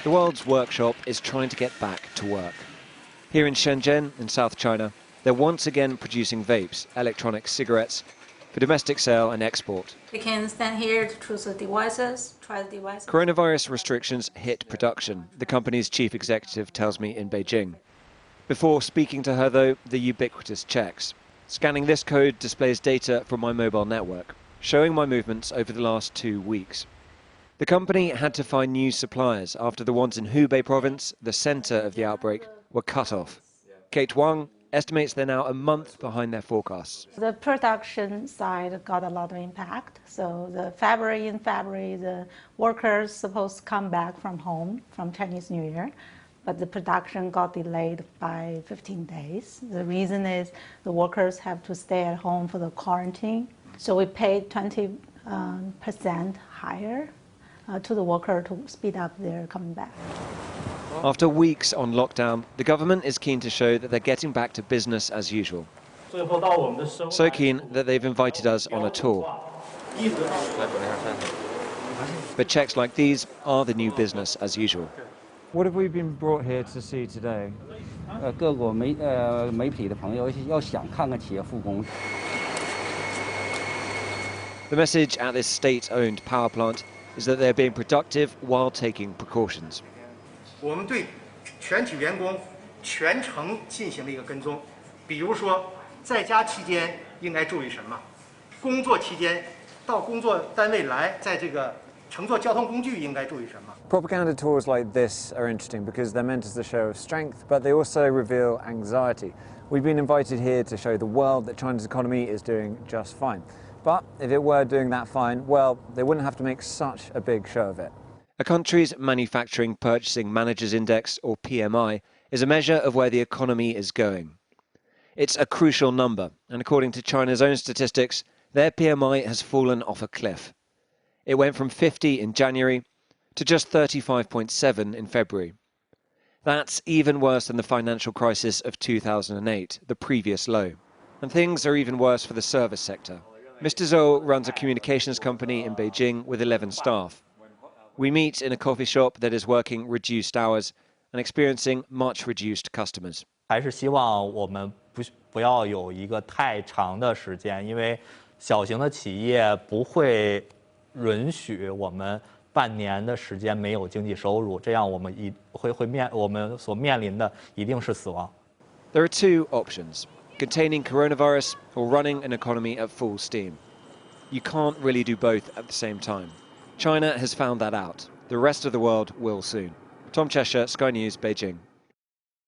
The world's workshop is trying to get back to work. Here in Shenzhen, in South China, they're once again producing vapes, electronic cigarettes, for domestic sale and export. We can stand here to choose the devices, try the devices. Coronavirus restrictions hit production, the company's chief executive tells me in Beijing. Before speaking to her, though, the ubiquitous checks. Scanning this code displays data from my mobile network, showing my movements over the last 2 weeks. The company had to find new suppliers after the ones in Hubei province, the center of the outbreak, were cut off. Kate Wang estimates they're now a month behind their forecasts. The production side got a lot of impact. So in February, the workers supposed to come back from home from Chinese New Year, but the production got delayed by 15 days. The reason is the workers have to stay at home for the quarantine. So we paid 20% higher to the worker to speed up their coming back. After weeks on lockdown, the government is keen to show that they're getting back to business as usual. So keen that they've invited us on a tour. But checks like these are the new business as usual. What have we been brought here to see today? The message at this state-owned power plant is that they're being productive while taking precautions. 我们对全体员工全程进行了一个跟踪，比如说在家期间应该注意什么，工作期间到工作单位来，在这个乘坐交通工具应该注意什么。 Propaganda tours like this are interesting because they're meant as a show of strength, but they also reveal anxiety. We've been invited here to show the world that China's economy is doing just fine. But if it were doing that fine, well, they wouldn't have to make such a big show of it. A country's Manufacturing Purchasing Managers Index, or PMI, is a measure of where the economy is going. It's a crucial number, and according to China's own statistics, their PMI has fallen off a cliff. It went from 50 in January to just 35.7 in February. That's even worse than the financial crisis of 2008, the previous low. And things are even worse for the service sector. Mr. Zhou runs a communications company in Beijing with 11 staff. We meet in a coffee shop that is working reduced hours and experiencing much reduced customers. 还是希望我们不要有一个太长的时间，因为小型的企业不会允许我们半年的时间没有经济收入，这样我们我们所面临的一定是死亡。 There are two options: containing coronavirus or running an economy at full steam. You can't really do both at the same time. China has found that out. The rest of the world will soon. Tom Cheshire, Sky News, Beijing.